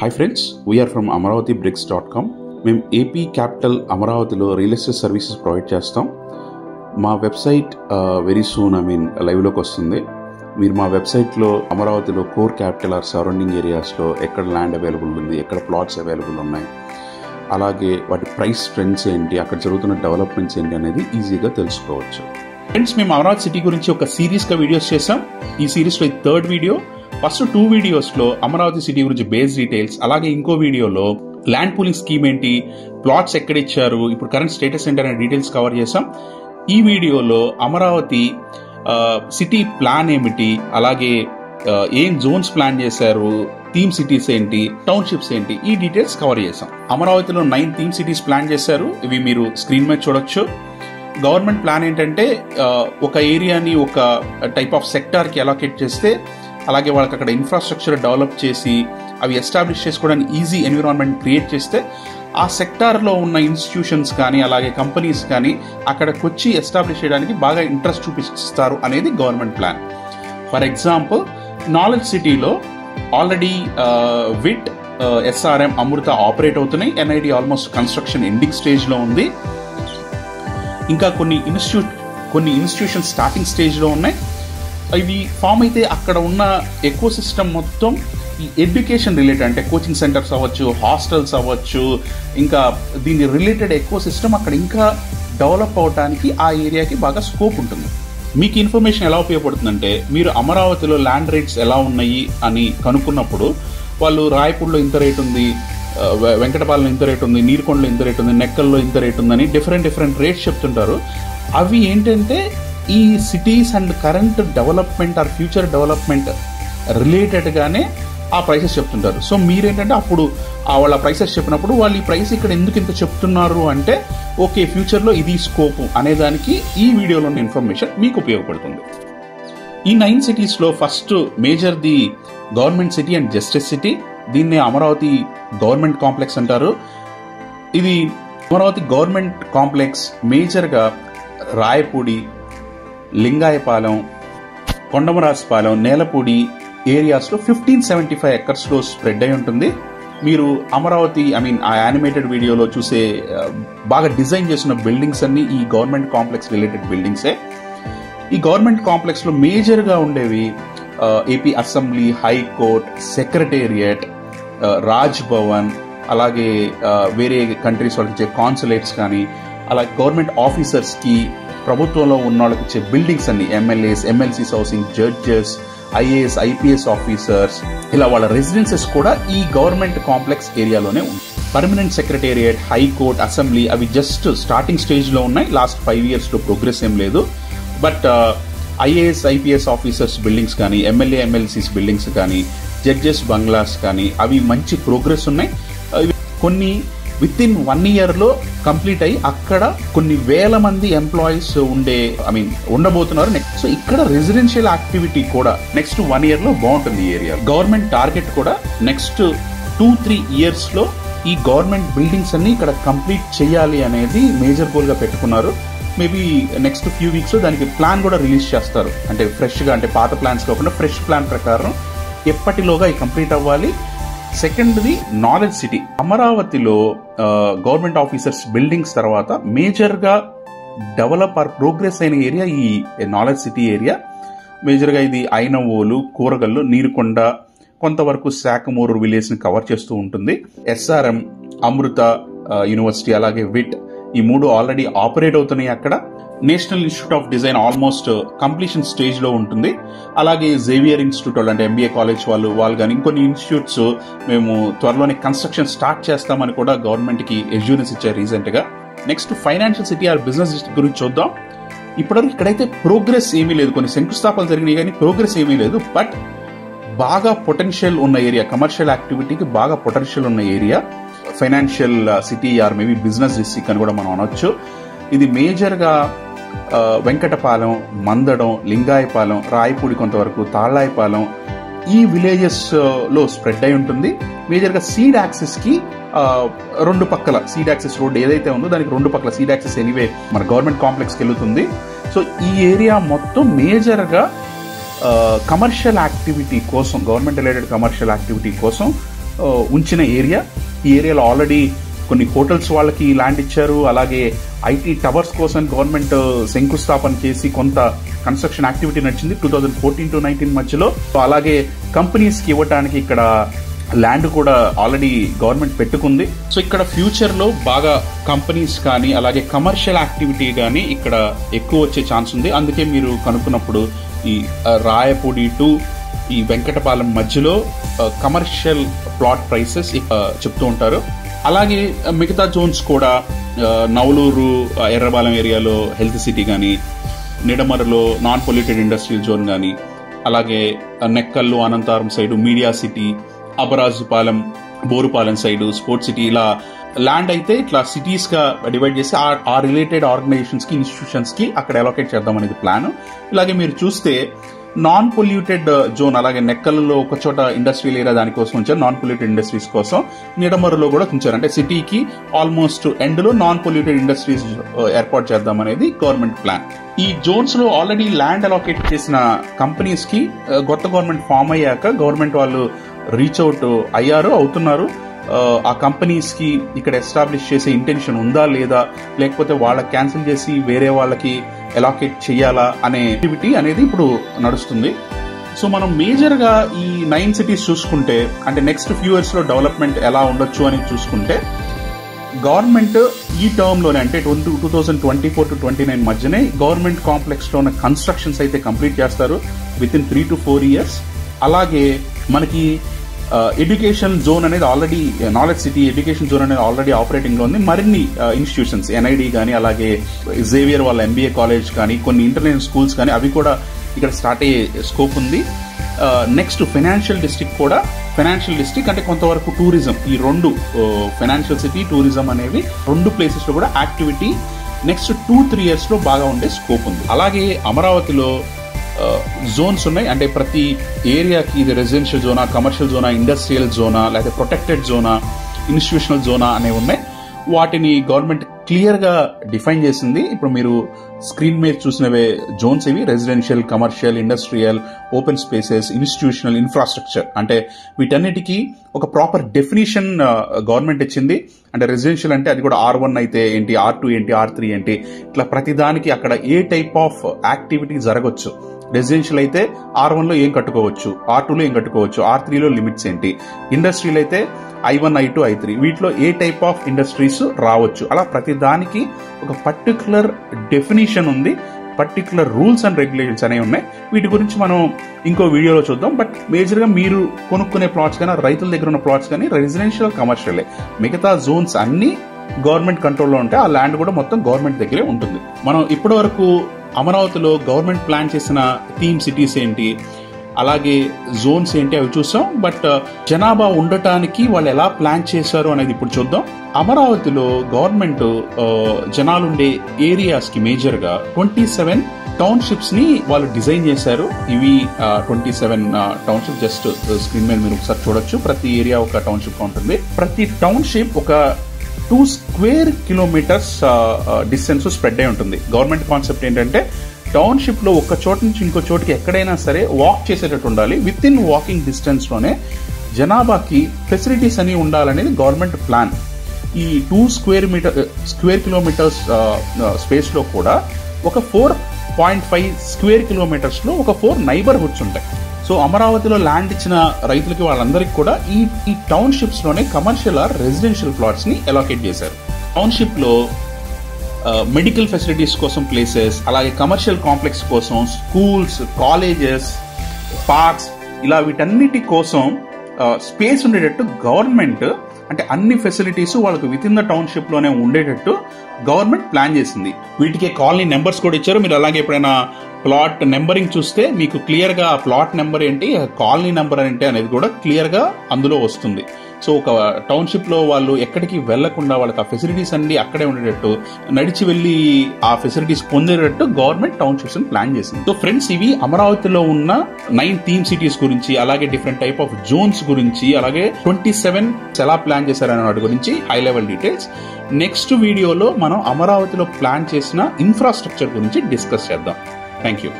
Hi friends, we are from AmaravaThiBricks.com. మేము AP capital అమరావతిలో real estate services provide చేస్తాం. మా వెబ్సైట్ వెరీ సూన్ లైవ్లోకి వస్తుంది. మీరు మా వెబ్సైట్లో అమరావతిలో కోర్ క్యాపిటల్ ఆర్ సరౌండింగ్ ఏరియాస్లో ఎక్కడ ల్యాండ్ అవైలబుల్ ఉంది, ఎక్కడ ప్లాట్స్ అవైలబుల్ ఉన్నాయి, అలాగే వాటి ప్రైస్ ట్రెండ్స్ ఏంటి, అక్కడ జరుగుతున్న డెవలప్మెంట్స్ ఏంటి అనేది ఈజీగా తెలుసుకోవచ్చు. ఫ్రెండ్స్, మేము అమరావతి సిటీ గురించి ఒక సిరీస్గా వీడియోస్ చేసాం. ఈ సిరీస్లో ఇది థర్డ్ వీడియో. ఫస్ట్ 2 వీడియోస్లో అమరావతి సిటీ గురించి బేస్ డీటెయిల్స్, అలాగే ఇంకో వీడియోలో ల్యాండ్ పూలింగ్ స్కీమ్ ఏంటి, ప్లాట్స్ ఎక్కడ ఇచ్చారు, ఇప్పుడు కరెంట్ స్టేటస్ ఏంటి అనే డీటెయిల్స్ కవర్ చేసాం. ఈ వీడియోలో అమరావతి సిటీ ప్లాన్ ఏమిటి, అలాగే ఏం జోన్స్ ప్లాన్ చేశారు, థీమ్ సిటీస్ ఏంటి, టౌన్షిప్స్ ఏంటి, ఈ డీటెయిల్స్ కవర్ చేసాం. అమరావతిలో 9 థీమ్ సిటీస్ ప్లాన్ చేశారు. ఇవి మీరు స్క్రీన్ మీద చూడొచ్చు. గవర్నమెంట్ ప్లాన్ ఏంటంటే ఒక ఏరియాని ఒక టైప్ ఆఫ్ సెక్టార్కి అలాకేట్ చేస్తే, అలాగే వాళ్ళకి అక్కడ ఇన్ఫ్రాస్ట్రక్చర్ డెవలప్ చేసి అవి ఎస్టాబ్లిష్ చేసుకోవడానికి ఈజీ ఎన్విరాన్మెంట్ క్రియేట్ చేస్తే ఆ సెక్టార్లో ఉన్న ఇన్స్టిట్యూషన్స్ కానీ అలాగే కంపెనీస్ కానీ అక్కడికి వచ్చి ఎస్టాబ్లిష్ చేయడానికి బాగా ఇంట్రెస్ట్ చూపిస్తారు అనేది government plan. For example, knowledge సిటీలో ఆల్రెడీ విట్, ఎస్ఆర్ఎం, అమృత ఆపరేట్ అవుతున్నాయి. ఎన్ఐడి ఆల్మోస్ట్ కన్స్ట్రక్షన్ ఎండింగ్ స్టేజ్లో ఉంది. ఇంకా కొన్ని ఇన్స్టిట్యూషన్ స్టార్టింగ్ స్టేజ్లో ఉన్నాయి. ఇవి ఫామ్ అయితే అక్కడ ఉన్న ఎకో సిస్టమ్ మొత్తం ఈ ఎడ్యుకేషన్ రిలేటెడ్, అంటే కోచింగ్ సెంటర్స్ అవ్వచ్చు, హాస్టల్స్ అవ్వచ్చు, ఇంకా దీని రిలేటెడ్ ఎకో సిస్టమ్ అక్కడ ఇంకా డెవలప్ అవడానికి ఆ ఏరియాకి బాగా స్కోప్ ఉంటుంది. మీకు ఇన్ఫర్మేషన్ ఎలా ఉపయోగపడుతుందంటే, మీరు అమరావతిలో ల్యాండ్ రేట్స్ ఎలా ఉన్నాయి అని కనుక్కున్నప్పుడు వాళ్ళు రాయపూడిలో ఇంత రేట్ ఉంది, వెంకటపాలెంలో ఇంత రేట్ ఉంది, నీరుకొండలో ఇంత రేట్ ఉంది, నెక్కల్లో ఇంత రేట్ ఉందని డిఫరెంట్ రేట్స్ చెప్తుంటారు. అవి ఏంటంటే ఈ cities and current development are future development రిలేటెడ్గానే ఆ ప్రైసెస్ చెప్తుంటారు. సో మీరేంటంటే అప్పుడు వాళ్ళ ప్రైసెస్ చెప్పినప్పుడు వాళ్ళు ఈ ప్రైస్ ఇక్కడ ఎందుకు ఇంత చెప్తున్నారు అంటే, ఓకే ఫ్యూచర్లో ఇది స్కోప్ అనేదానికి ఈ వీడియోలో ఉన్న ఇన్ఫర్మేషన్ మీకు ఉపయోగపడుతుంది. ఈ 9 సిటీస్లో first major the government city and justice city. దీన్నే అమరావతి గవర్నమెంట్ కాంప్లెక్స్ అంటారు. ఇది అమరావతి గవర్నమెంట్ కాంప్లెక్స్ మేజర్గా రాయపూడి, లింగాయపాలెం, కొండమరాజపాలెం, నేలపూడి ఏరియాస్లో 1575 ఎకర్స్లో స్ప్రెడ్ అయి ఉంటుంది. మీరు అమరావతి ఆ యానిమేటెడ్ వీడియోలో చూసే బాగా డిజైన్ చేసిన బిల్డింగ్స్ అన్ని ఈ గవర్నమెంట్ కాంప్లెక్స్ రిలేటెడ్ బిల్డింగ్సే. ఈ గవర్నమెంట్ కాంప్లెక్స్లో మేజర్గా ఉండేవి AP assembly, high court, secretariat, Raj Bhavan, అలాగే వేరే కంట్రీస్ వాళ్ళకి ఇచ్చే కాన్సులేట్స్ కానీ, అలాగే గవర్నమెంట్ ఆఫీసర్స్కి, ప్రభుత్వంలో ఉన్న వాళ్ళకి ఇచ్చే బిల్డింగ్స్ అన్ని, MLAs, MLCs housing, judges, IAS, IPS officers, ఇలా వాళ్ళ రెసిడెన్సెస్ కూడా ఈ గవర్నమెంట్ కాంప్లెక్స్ ఏరియాలోనే ఉంది. పర్మనెంట్ సెక్రటేరియట్, హైకోర్ట్, అసెంబ్లీ అవి జస్ట్ స్టార్టింగ్ స్టేజ్లో ఉన్నాయి. లాస్ట్ 5 ఇయర్స్లో ప్రోగ్రెస్ ఏం లేదు. But IAS, IPS officers buildings కానీ, ఎమ్మెల్యే, ఎమ్మెల్సీస్ బిల్డింగ్స్ కానీ, జడ్జెస్ బంగ్లాస్ కానీ అవి మంచి ప్రోగ్రెస్ ఉన్నాయి. కొన్ని విత్-ఇన్ 1 ఇయర్లో కంప్లీట్ అయ్యి అక్కడ కొన్ని వేల మంది ఎంప్లాయీస్ ఉండబోతున్నారు. సో ఇక్కడ రెసిడెన్షియల్ యాక్టివిటీ కూడా నెక్స్ట్ 1 ఇయర్లో బాగుంటుంది ఈ ఏరియా. గవర్నమెంట్ టార్గెట్ కూడా నెక్స్ట్ 2-3 ఇయర్స్లో ఈ గవర్నమెంట్ బిల్డింగ్స్ అన్ని ఇక్కడ కంప్లీట్ చేయాలి అనేది మేజర్ గోల్గా పెట్టుకున్నారు. మేబీ నెక్స్ట్ ఫ్యూ వీక్స్లో దానికి ప్లాన్ కూడా రిలీజ్ చేస్తారు. అంటే ఫ్రెష్గా, అంటే పాత ప్లాన్స్ కాకుండా ఫ్రెష్ ప్లాన్ ప్రకారం ఎప్పటిలోగా ఇది కంప్లీట్ అవ్వాలి. సెకండ్ది నాలెడ్జ్ సిటీ. అమరావతిలో గవర్నమెంట్ ఆఫీసర్స్ బిల్డింగ్స్ తర్వాత మేజర్గా డెవలప్ ఆర్ ప్రోగ్రెస్ అయిన ఏరియా ఈ నాలెడ్జ్ సిటీ ఏరియా. మేజర్గా ఇది ఐనవోలు, కూరగల్లు, నీరుకొండ, కొంతవరకు శాఖమూరు విలేజ్ని కవర్ చేస్తూ ఉంటుంది. ఎస్ఆర్ఎం, అమృత యూనివర్సిటీ, అలాగే విట్, ఈ 3 ఆల్రెడీ ఆపరేట్ అవుతున్నాయి అక్కడ. National institute of design almost completion స్టేజ్లో ఉంటుంది. అలాగే జేవియర్ ఇన్స్టిట్యూట్ వాళ్ళు, అంటే ఎంబీఏ కాలేజ్ వాళ్ళు కానీ ఇంకొన్ని ఇన్స్టిట్యూట్స్ మేము త్వరలోనే కన్స్ట్రక్షన్ స్టార్ట్ చేస్తామని కూడా గవర్నమెంట్కి ఎష్యూరెన్స్ ఇచ్చారు రీసెంట్గా. Next financial city or business district గురించి చూద్దాం. ఇప్పటివరకు ఇక్కడైతే ప్రోగ్రెస్ ఏమీ లేదు. కొన్ని శంకుస్థాపనలు జరిగినాయి కానీ ప్రోగ్రెస్ ఏమీ లేదు. బట్ బాగా పొటెన్షియల్ ఉన్న ఏరియా, కమర్షియల్ యాక్టివిటీకి బాగా పొటెన్షియల్ ఉన్న area financial city or maybe business district అని కూడా మనం అనొచ్చు. ఇది మేజర్గా వెంకటపాలెం, మందడం, లింగాయపాలెం, రాయపూడి, కొంతవరకు తాళ్ళాయపాలెం ఈ విలేజెస్లో స్ప్రెడ్ అయి ఉంటుంది. మేజర్గా సీడ్ యాక్సెస్కి 2 పక్కల సీడ్ యాక్సెస్ రోడ్ ఏదైతే ఉందో దానికి 2 పక్కల సీడ్ యాక్సెస్ ఎనీవే మన గవర్నమెంట్ కాంప్లెక్స్కి వెళ్తుంది. సో ఈ ఏరియా మొత్తం మేజర్గా కమర్షియల్ యాక్టివిటీ కోసం, గవర్నమెంట్ రిలేటెడ్ కమర్షియల్ యాక్టివిటీ కోసం ఉంచిన ఏరియా. ఈ ఏరియాలో ఆల్రెడీ కొన్ని హోటల్స్ వాళ్ళకి ల్యాండ్ ఇచ్చారు. అలాగే ఐటీ టవర్స్ కోసం గవర్నమెంట్ శంకుస్థాపన చేసి కొంత కన్స్ట్రక్షన్ యాక్టివిటీ నడిచింది 2014 to 19 మధ్యలో. అలాగే కంపెనీస్కి ఇవ్వడానికి ఇక్కడ ల్యాండ్ కూడా ఆల్రెడీ గవర్నమెంట్ పెట్టుకుంది. సో ఇక్కడ ఫ్యూచర్ లో బాగా కంపెనీస్ కానీ అలాగే కమర్షియల్ యాక్టివిటీ కానీ ఇక్కడ ఎక్కువ వచ్చే ఛాన్స్ ఉంది. అందుకే మీరు కనుక్కున్నప్పుడు ఈ రాయపూడి టు ఈ వెంకటపాలెం మధ్యలో కమర్షియల్ ప్లాట్ ప్రైసెస్ చెప్తూ ఉంటారు. అలాగే మిగతా జోన్స్ కూడా నవలూరు ఎర్రబాలెం ఏరియాలో హెల్త్ సిటీ కానీ, నిడమరులో నాన్ పొల్యూటెడ్ ఇండస్ట్రియల్ జోన్ కానీ, అలాగే Nekkallu Anantharam side media city, Abbarajupalem Borupalem side sports city, ఇలా ల్యాండ్ అయితే ఇట్లా సిటీస్ గా డివైడ్ చేసి ఆ రిలేటెడ్ ఆర్గనైజేషన్స్ కి ఇన్స్టిట్యూషన్స్ కి అక్కడ అలొకేట్ చేద్దాం అనేది ప్లాన్. ఇలాగే మీరు చూస్తే నాన్ పొల్యూటెడ్ జోన్ అలాగే నెక్కల్లో ఒక చోట ఇండస్ట్రియల్ ఏరియా దానికోసం ఉంచారు, నాన్ పొల్యూటెడ్ ఇండస్ట్రీస్ కోసం. నిడమరులో కూడా ఉంచారు. అంటే సిటీకి ఆల్మోస్ట్ ఎండ్ లో నాన్ పొల్యూటెడ్ ఇండస్ట్రీస్ ఏర్పాటు చేద్దాం అనేది గవర్నమెంట్ ప్లాన్. ఈ జోన్స్ లో ఆల్రెడీ ల్యాండ్ అలొకేట్ చేసిన కంపెనీస్ కి కొత్త గవర్నమెంట్ ఫామ్ అయ్యాక గవర్నమెంట్ వాళ్ళు రీచ్ అవుట్ అవుతున్నారు. ఆ కంపెనీస్ కి ఇక్కడ ఎస్టాబ్లిష్ చేసే ఇంటెన్షన్ ఉందా లేదా, లేకపోతే వాళ్ళకి క్యాన్సిల్ చేసి వేరే వాళ్ళకి అలాకేట్ చేయాలా అనే యాక్టివిటీ అనేది ఇప్పుడు నడుస్తుంది. సో మనం మేజర్ గా ఈ 9 సిటీస్ చూసుకుంటే, అంటే నెక్స్ట్ ఫ్యూ ఇయర్స్ లో డెవలప్మెంట్ ఎలా ఉండొచ్చు అని చూసుకుంటే, గవర్నమెంట్ ఈ టర్మ్ లోనే అంటే 2024 to 29 మధ్యనే గవర్నమెంట్ కాంప్లెక్స్ లో ఉన్న కన్స్ట్రక్షన్స్ అయితే కంప్లీట్ చేస్తారు విత్ ఇన్ 3 to 4 years. అలాగే మనకి ఎడ్యుకేషన్ జోన్ అనేది already, knowledge city education zone అనేది ఆల్రెడీ ఆపరేటింగ్ లో ఉంది. మరిన్ని ఇన్స్టిట్యూషన్స్ ఎన్ఐడి కానీ, అలాగే జేవియర్ వాళ్ళ ఎంబీఏ కాలేజ్ కానీ, కొన్ని ఇంటర్నేషనల్ స్కూల్స్ కానీ అవి కూడా ఇక్కడ స్టార్ట్ అయ్యే స్కోప్ ఉంది. నెక్స్ట్ ఫైనాన్షియల్ డిస్ట్రిక్ట్ కూడా, ఫైనాన్షియల్ డిస్ట్రిక్ట్ అంటే కొంతవరకు టూరిజం, ఈ రెండు ఫైనాన్షియల్ సిటీ టూరిజం అనేవి రెండు ప్లేసెస్ లో కూడా యాక్టివిటీ నెక్స్ట్ 2-3 years లో బాగా ఉండే స్కోప్ ఉంది. అలాగే అమరావతిలో జోన్స్ ఉన్నాయి. అంటే ప్రతి ఏరియాకి ఇది residential Zona, commercial Zona, industrial Zona, లేకపోతే ప్రొటెక్టెడ్ జోనా, ఇన్స్టిట్యూషనల్ జోనా అనేవి ఉన్నాయి. వాటిని గవర్నమెంట్ క్లియర్ గా డిఫైన్ చేసింది. ఇప్పుడు మీరు స్క్రీన్ మీద చూసినవే జోన్స్ ఇవి: residential, commercial, industrial, open spaces, institutional, infrastructure. అంటే వీటన్నిటికీ ఒక ప్రాపర్ డెఫినేషన్ గవర్నమెంట్ ఇచ్చింది. అంటే రెసిడెన్షియల్ అంటే అది కూడా R1 అయితే ఏంటి, R2 ఏంటి, R3 ఏంటి, ఇట్లా ప్రతిదానికి అక్కడ ఏ టైప్ ఆఫ్ యాక్టివిటీ జరగచ్చు. రెసిడెన్షియల్ అయితే R1 లో ఏం కట్టుకోవచ్చు, R2 లో ఏం కట్టుకోవచ్చు, R3 లో లిమిట్స్ ఏంటి, ఇండస్ట్రియల్ అయితే I1, I2, I3 వీటిలో ఏ టైప్ ఆఫ్ ఇండస్ట్రీస్ రావచ్చు. అలా ప్రతి దానికి ఒక పర్టికులర్ డెఫినేషన్ ఉంది, పర్టికులర్ రూల్స్ అండ్ రెగ్యులేషన్స్ అనేవి ఉన్నాయి. వీటి గురించి మనం ఇంకో వీడియోలో చూద్దాం. బట్ మేజర్ గా మీరు కొనుక్కునే ప్లాట్స్ కానీ, రైతుల దగ్గర ఉన్న ప్లాట్స్ కానీ రెసిడెన్షియల్, కమర్షియల్, మిగతా జోన్స్ అన్ని గవర్నమెంట్ కంట్రోల్లో ఉంటే ఆ ల్యాండ్ కూడా మొత్తం గవర్నమెంట్ దగ్గరే ఉంటుంది. మనం ఇప్పటి వరకు అమరావతిలో గవర్నమెంట్ ప్లాన్ చేసిన థీమ్ సిటీస్ ఏంటి, అలాగే జోన్స్ ఏంటి అవి చూసాం. బట్ జనాభా ఉండటానికి వాళ్ళు ఎలా ప్లాన్ చేశారు అనేది ఇప్పుడు చూద్దాం. అమరావతిలో గవర్నమెంట్ జనాలుండే ఏరియాస్ కి మేజర్ గా 27 టౌన్షిప్స్ ని వాళ్ళు డిజైన్ చేశారు. ఇవి 27 టౌన్షిప్ జస్ట్ స్క్రీన్ మీద మీరు ఒకసారి చూడొచ్చు. ప్రతి ఏరియా ఒక టౌన్షిప్ ఉంటుంది. ప్రతి టౌన్షిప్ ఒక 2 square kilometers డిస్టెన్స్ స్ప్రెడ్ అయి ఉంటుంది. గవర్నమెంట్ కాన్సెప్ట్ ఏంటంటే టౌన్షిప్ లో ఒక చోట నుంచి ఇంకో చోటుకి ఎక్కడైనా సరే వాక్ చేసేటట్టు ఉండాలి. విత్ ఇన్ వాకింగ్ డిస్టెన్స్ లోనే జనాభాకి ఫెసిలిటీస్ అని ఉండాలనేది గవర్నమెంట్ ప్లాన్. ఈ 2 square kilometers స్పేస్ లో కూడా ఒక 4.5 square kilometers లో ఒక 4 నైబర్హుడ్స్ ఉంటాయి. సో అమరావతిలో ల్యాండ్ ఇచ్చిన రైతులకి వాళ్ళందరికీ కూడా ఈ టౌన్షిప్స్ లోనే కమర్షియల్ ఆర్ రెసిడెన్షియల్ ప్లాట్స్ ని అలాకేట్ చేశారు. టౌన్షిప్ లో మెడికల్ ఫెసిలిటీస్ కోసం ప్లేసెస్, అలాగే కమర్షియల్ కాంప్లెక్స్ కోసం స్కూల్స్, కాలేజెస్, పార్క్స్, ఇలా వీటన్నిటి కోసం స్పేస్ ఉండేటట్టు గవర్నమెంట్, అంటే అన్ని ఫెసిలిటీస్ వాళ్ళకి విత్ ఇన్ ద టౌన్షిప్ లోనే ఉండేటట్టు గవర్నమెంట్ ప్లాన్ చేసింది. వీటికి కాలనీ నెంబర్స్ కూడా ఇచ్చారు. మీరు అలాగే ఎప్పుడైనా ప్లాట్ నెంబరింగ్ చూస్తే మీకు క్లియర్ గా ఆ ప్లాట్ నెంబర్ ఏంటి, కాలనీ నెంబర్ ఏంటి అనేది కూడా క్లియర్ గా అందులో వస్తుంది. సో ఒక టౌన్షిప్ లో వాళ్ళు ఎక్కడికి వెళ్లకుండా వాళ్ళకి ఆ ఫెసిలిటీస్ అన్ని అక్కడే ఉండేటట్టు, నడిచి వెళ్లి ఆ ఫెసిలిటీస్ పొందేటట్టు గవర్నమెంట్ టౌన్షిప్స్ ప్లాన్ చేసింది. సో ఫ్రెండ్స్, ఇవి అమరావతిలో ఉన్న 9 థీమ్ సిటీస్ గురించి, అలాగే డిఫరెంట్ టైప్ ఆఫ్ జోన్స్ గురించి, అలాగే 27 ఎలా ప్లాన్ చేశారనే వాటి గురించి హై లెవెల్ డీటెయిల్స్. నెక్స్ట్ వీడియోలో మనం అమరావతిలో ప్లాన్ చేసిన ఇన్ఫ్రాస్ట్రక్చర్ గురించి డిస్కస్ చేద్దాం. Thank you.